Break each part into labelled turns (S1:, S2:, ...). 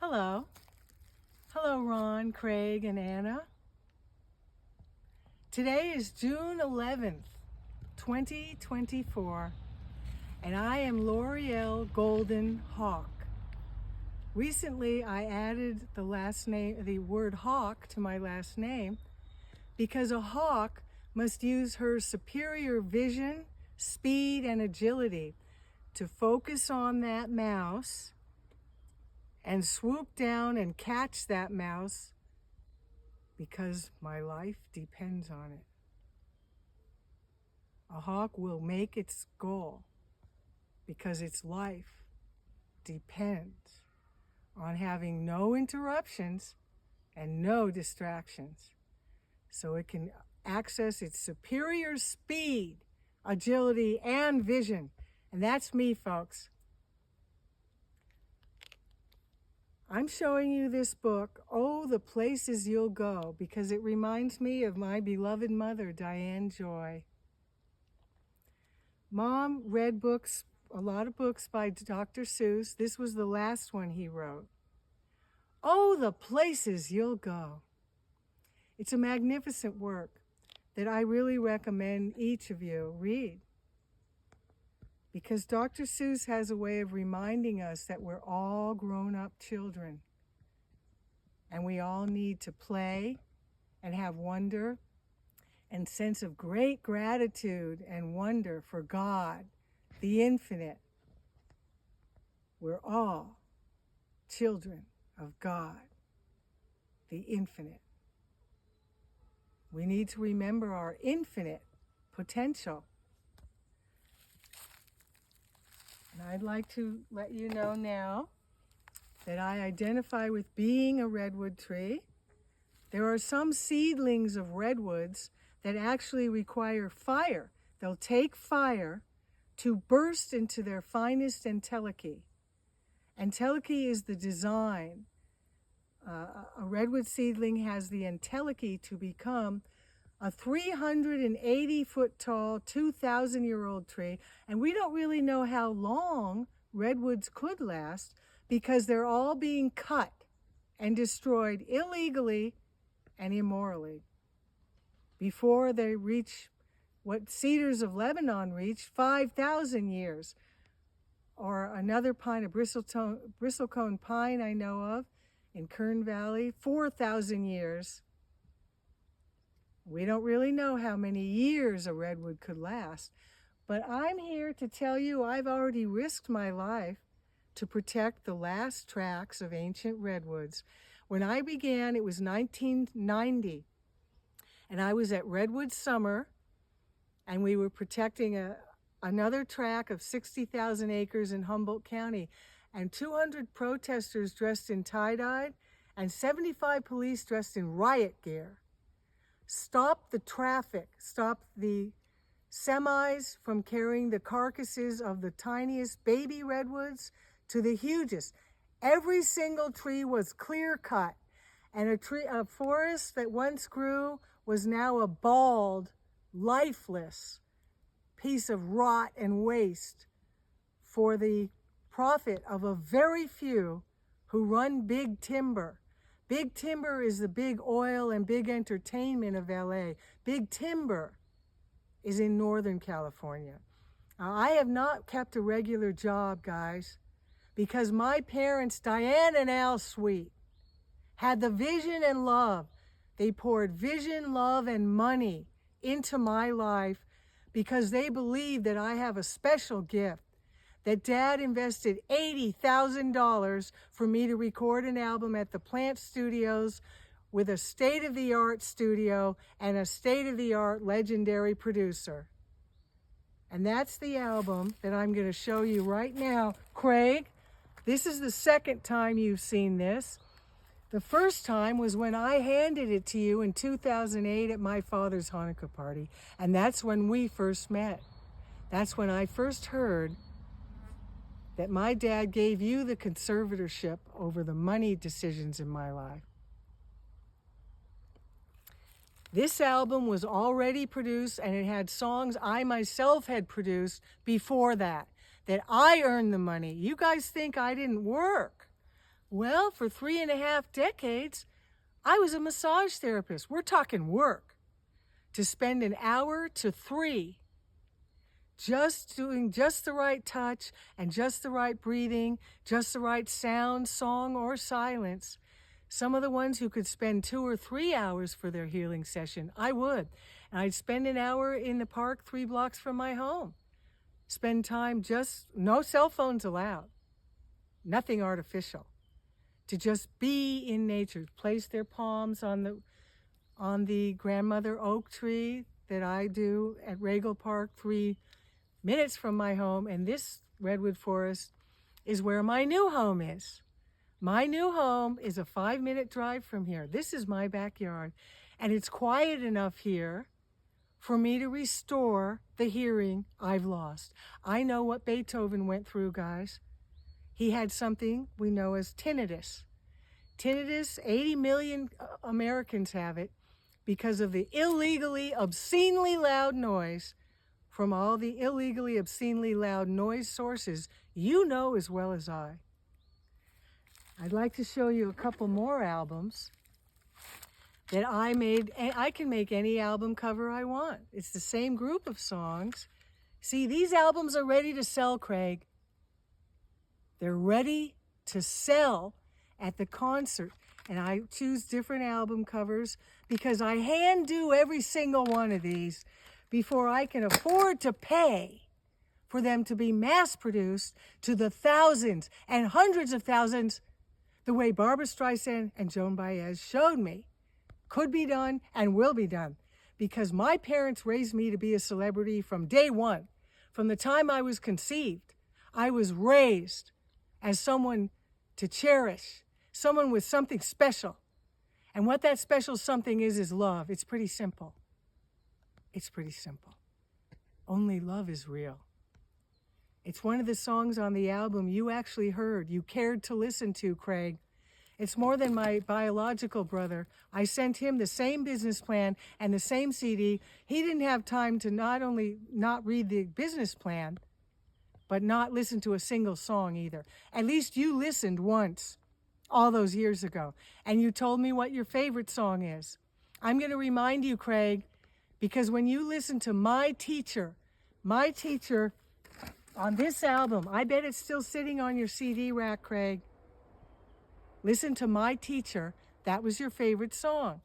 S1: Hello. Hello, Ron, Craig, and Anna. Today is June 11th, 2024, and I am Loriel Golden Hawk. Recently, I added the word hawk to my last name because a hawk must use her superior vision, speed, and agility to focus on that mouse and swoop down and catch that mouse because my life depends on it. A hawk will make its goal because its life depends on having no interruptions and no distractions, so it can access its superior speed, agility, and vision. And that's me, folks. I'm showing you this book, Oh, the Places You'll Go, because it reminds me of my beloved mother, Diane Joy. Mom read books, a lot of books by Dr. Seuss. This was the last one he wrote. Oh, the Places You'll Go. It's a magnificent work that I really recommend each of you read, because Dr. Seuss has a way of reminding us that we're all grown-up children and we all need to play and have wonder and sense of great gratitude and wonder for God, the infinite. We're all children of God, the infinite. We need to remember our infinite potential. And I'd like to let you know now that I identify with being a redwood tree. There are some seedlings of redwoods that actually require fire. They'll take fire to burst into their finest entelechy. Entelechy is the design. A redwood seedling has the entelechy to become a 380-foot tall, 2,000-year-old tree, and we don't really know how long redwoods could last because they're all being cut and destroyed illegally and immorally before they reach what cedars of Lebanon reached, 5,000 years, or another pine, a bristlecone pine I know of in Kern Valley, 4,000 years. We don't really know how many years a redwood could last, but I'm here to tell you I've already risked my life to protect the last tracts of ancient redwoods. When I began, it was 1990, and I was at Redwood Summer, and we were protecting another tract of 60,000 acres in Humboldt County, and 200 protesters dressed in tie-dye and 75 police dressed in riot gear stopped the traffic, stopped the semis from carrying the carcasses of the tiniest baby redwoods to the hugest. Every single tree was clear cut, and a forest that once grew was now a bald, lifeless piece of rot and waste for the profit of a very few who run big timber. Big timber is the big oil and big entertainment of LA. Big timber is in Northern California. Now, I have not kept a regular job, guys, because my parents, Diane and Al Sweet, had the vision and love. They poured vision, love, and money into my life because they believed that I have a special gift, that Dad invested $80,000 for me to record an album at the Plant Studios with a state-of-the-art studio and a state-of-the-art legendary producer. And that's the album that I'm going to show you right now. Craig, this is the second time you've seen this. The first time was when I handed it to you in 2008 at my father's Hanukkah party, and that's when we first met. That's when I first heard that my dad gave you the conservatorship over the money decisions in my life. This album was already produced, and it had songs I myself had produced before that I earned the money. You guys think I didn't work. Well, for 3.5 decades, I was a massage therapist. We're talking work. To spend an hour to 3 just doing just the right touch and just the right breathing, just the right sound, song, or silence. Some of the ones who could spend 2 or 3 hours for their healing session, I would. And I'd spend an hour in the park 3 blocks from my home. Spend time just, no cell phones allowed, nothing artificial. To just be in nature, place their palms on the grandmother oak tree that I do at Regal Park 3 minutes from my home, and this redwood forest is where my new home is. My new home is a 5-minute drive from here. This is my backyard, and it's quiet enough here for me to restore the hearing I've lost. I know what Beethoven went through, guys. He had something we know as tinnitus. Tinnitus, 80 million Americans have it because of the illegally, obscenely loud noise from all the illegally, obscenely loud noise sources you know as well as I. I'd like to show you a couple more albums that I made. I can make any album cover I want. It's the same group of songs. See, these albums are ready to sell, Craig. They're ready to sell at the concert. And I choose different album covers because I hand do every single one of these before I can afford to pay for them to be mass produced to the thousands and hundreds of thousands the way Barbra Streisand and Joan Baez showed me could be done and will be done, because my parents raised me to be a celebrity from day one. From the time I was conceived, I was raised as someone to cherish, someone with something special. And what that special something is love. It's pretty simple. It's pretty simple. Only love is real. It's one of the songs on the album you actually heard, you cared to listen to, Craig. It's more than my biological brother. I sent him the same business plan and the same CD. He didn't have time to not only not read the business plan, but not listen to a single song either. At least you listened once all those years ago, and you told me what your favorite song is. I'm going to remind you, Craig, because when you listen to my teacher on this album, I bet it's still sitting on your CD rack, Craig. Listen to My Teacher. That was your favorite song.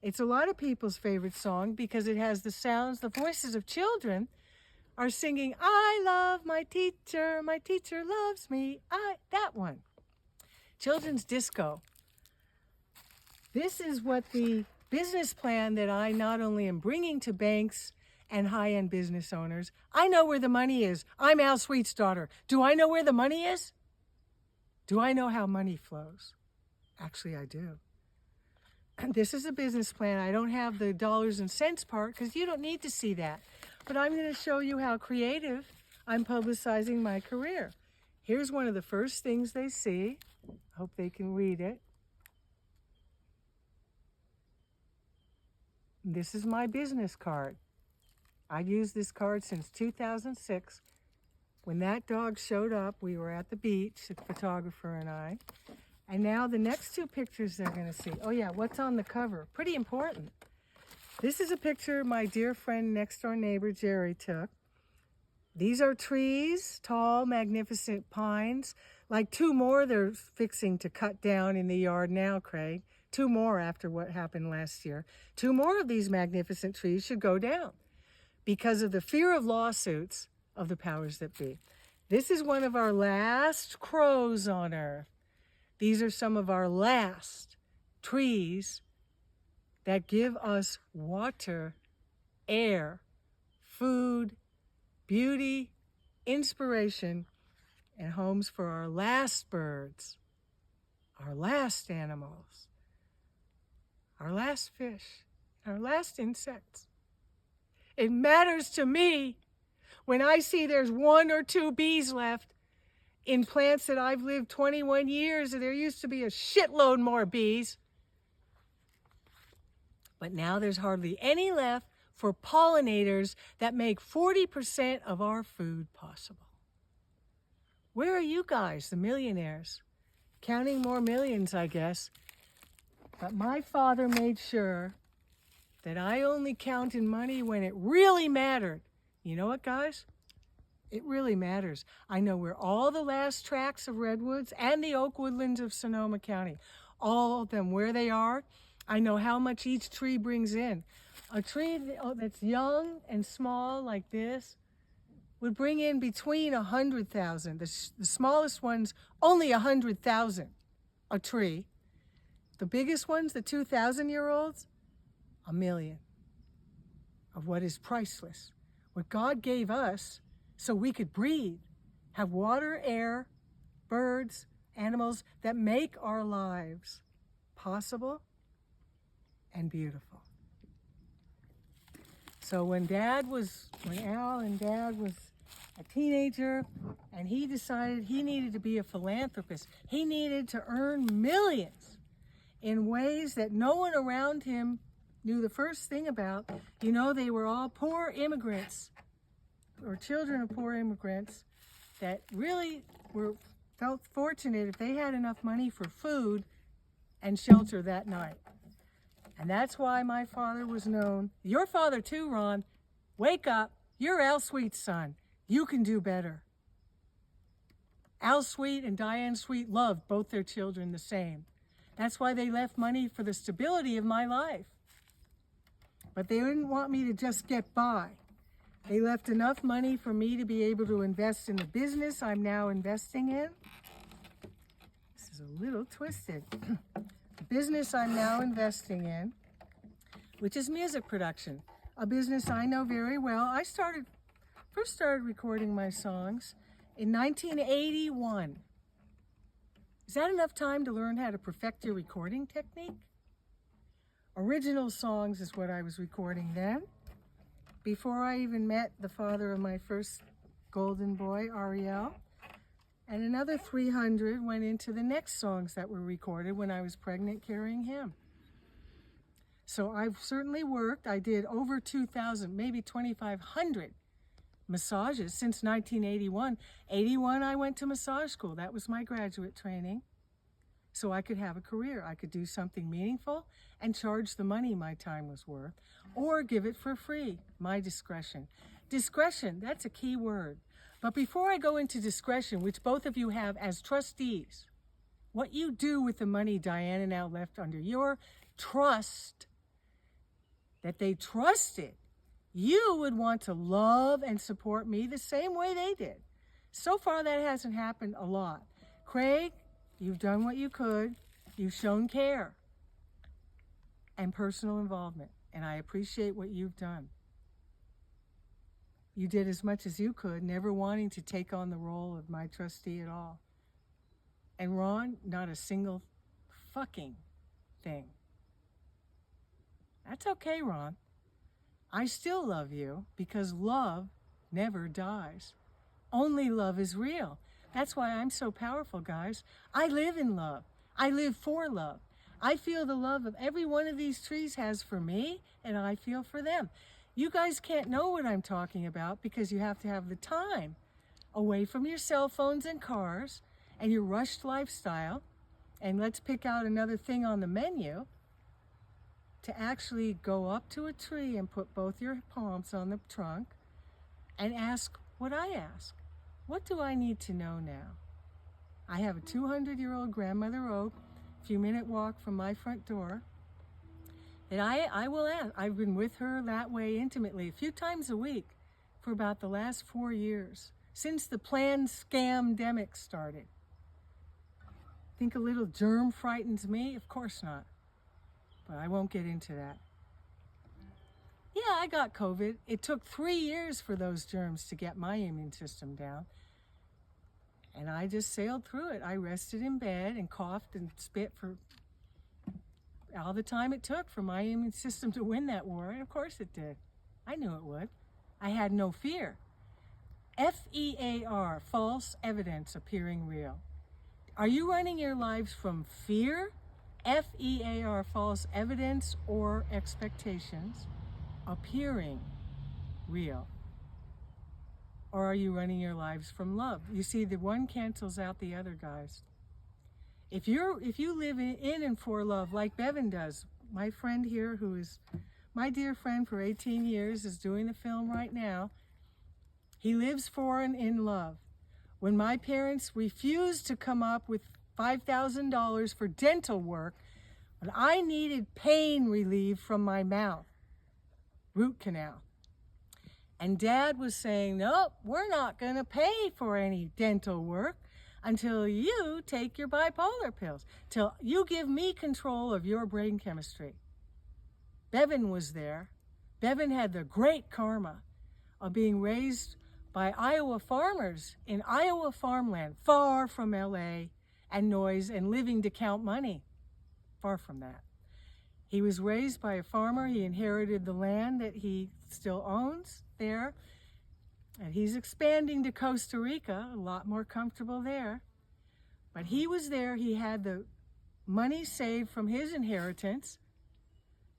S1: It's a lot of people's favorite song because it has the sounds, the voices of children are singing, I love my teacher loves me. That one. Children's disco. This is what the business plan that I not only am bringing to banks and high-end business owners. I know where the money is. I'm Al Sweet's daughter. Do I know where the money is? Do I know how money flows? Actually, I do. This is a business plan. I don't have the dollars and cents part because you don't need to see that. But I'm going to show you how creative I'm publicizing my career. Here's one of the first things they see. Hope they can read it. This is my business card. I've used this card since 2006. When that dog showed up, we were at the beach, the photographer and I. And now the next 2 pictures they're going to see. Oh yeah, what's on the cover? Pretty important. This is a picture my dear friend, next door neighbor Jerry took. These are trees, tall, magnificent pines. Like 2 more they're fixing to cut down in the yard now, Craig. 2 more after what happened last year. 2 more of these magnificent trees should go down because of the fear of lawsuits of the powers that be. This is one of our last crows on Earth. These are some of our last trees that give us water, air, food, beauty, inspiration, and homes for our last birds, our last animals, our last fish, our last insects. It matters to me when I see there's 1 or 2 bees left in plants that I've lived 21 years, and there used to be a shitload more bees. But now there's hardly any left for pollinators that make 40% of our food possible. Where are you guys, the millionaires? counting more millions, I guess. But my father made sure that I only counted money when it really mattered. You know what, guys? It really matters. I know where all the last tracts of redwoods and the oak woodlands of Sonoma County, all of them, where they are. I know how much each tree brings in. A tree that's young and small like this would bring in between 100,000. The smallest ones, only 100,000 a tree. The biggest ones, the 2,000-year-olds, 1 million of what is priceless. What God gave us so we could breathe, have water, air, birds, animals that make our lives possible and beautiful. So when Al and Dad was a teenager and he decided he needed to be a philanthropist, he needed to earn millions in ways that no one around him knew the first thing about. You know, they were all poor immigrants or children of poor immigrants that really felt fortunate if they had enough money for food and shelter that night. And that's why my father was known. Your father too, Ron. Wake up. You're Al Sweet's son. You can do better. Al Sweet and Diane Sweet loved both their children the same. That's why they left money for the stability of my life. But they didn't want me to just get by. They left enough money for me to be able to invest in the business I'm now investing in. This is a little twisted. The business I'm now investing in, which is music production, a business I know very well. I first started recording my songs in 1981. Is that enough time to learn how to perfect your recording technique? Original songs is what I was recording then, before I even met the father of my first golden boy, Loriel. And another 300 went into the next songs that were recorded when I was pregnant carrying him. So I've certainly worked. I did over 2,000, maybe 2,500 massages since 1981. 81, I went to massage school. That was my graduate training. So I could have a career. I could do something meaningful and charge the money my time was worth, or give it for free, my discretion. Discretion, that's a key word. But before I go into discretion, which both of you have as trustees, what you do with the money Diane and Al left under your trust, that they trusted, you would want to love and support me the same way they did. So far, that hasn't happened a lot. Craig, you've done what you could. You've shown care and personal involvement, and I appreciate what you've done. You did as much as you could, never wanting to take on the role of my trustee at all. And Ron, not a single fucking thing. That's okay, Ron. I still love you because love never dies. Only love is real. That's why I'm so powerful, guys. I live in love. I live for love. I feel the love of every one of these trees has for me, and I feel for them. You guys can't know what I'm talking about because you have to have the time away from your cell phones and cars and your rushed lifestyle. And let's pick out another thing on the menu to actually go up to a tree and put both your palms on the trunk and ask what I ask. What do I need to know now? I have a 200-year-old grandmother oak, a few-minute walk from my front door, that I will ask. I've been with her that way intimately a few times a week for about the last 4 years, since the planned scam-demic started. Think a little germ frightens me? Of course not. But I won't get into that. Yeah, I got COVID. It took 3 years for those germs to get my immune system down. And I just sailed through it. I rested in bed and coughed and spit for all the time it took for my immune system to win that war. And of course it did. I knew it would. I had no fear. FEAR, false evidence appearing real. Are you running your lives from fear, FEAR, false evidence, or expectations appearing real? Or are you running your lives from love? You see, the one cancels out the other, guys. If you live in and for love like Bevan does, my friend here, who is my dear friend for 18 years, is doing a film right now. He lives for and in love. When my parents refused to come up with $5,000 for dental work, when I needed pain relief from my mouth, root canal, and Dad was saying, nope, we're not going to pay for any dental work until you take your bipolar pills, till you give me control of your brain chemistry. Bevan was there. Bevan had the great karma of being raised by Iowa farmers in Iowa farmland, far from LA and noise and living to count money. Far from that. He was raised by a farmer. He inherited the land that he still owns there. And he's expanding to Costa Rica, a lot more comfortable there. But he was there. He had the money saved from his inheritance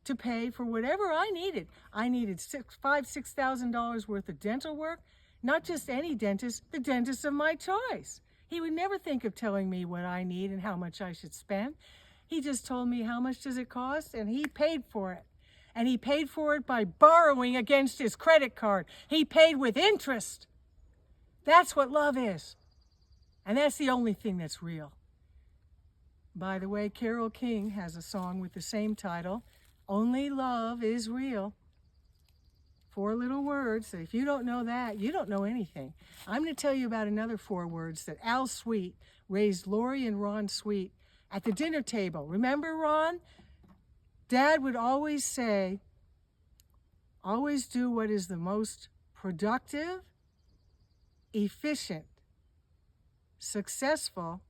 S1: to pay for whatever I needed. I needed $6,000 worth of dental work, not just any dentist, the dentist of my choice. He would never think of telling me what I need and how much I should spend. He just told me how much does it cost, and he paid for it. And he paid for it by borrowing against his credit card. He paid with interest. That's what love is. And that's the only thing that's real. By the way, Carole King has a song with the same title, Only Love is Real. 4 little words that if you don't know that, you don't know anything. I'm going to tell you about another 4 words that Al Sweet raised Lori and Ron Sweet at the dinner table. Remember Ron? Dad would always say, always do what is the most productive, efficient, successful,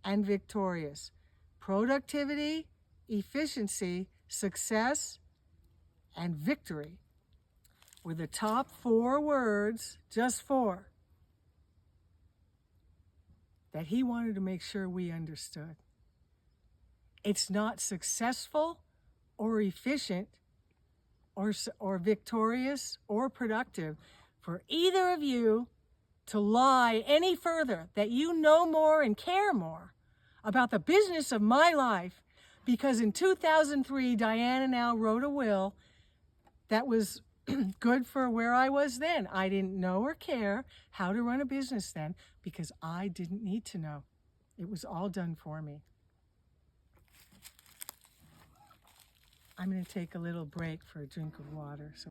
S1: and victorious. Productivity, efficiency, success, and victory were the top 4 words, just 4, that he wanted to make sure we understood. It's not successful or efficient or victorious or productive for either of you to lie any further, that you know more and care more about the business of my life, because in 2003, Diane and Al wrote a will that was good for where I was then. I didn't know or care how to run a business then because I didn't need to know. It was all done for me. I'm going to take a little break for a drink of water.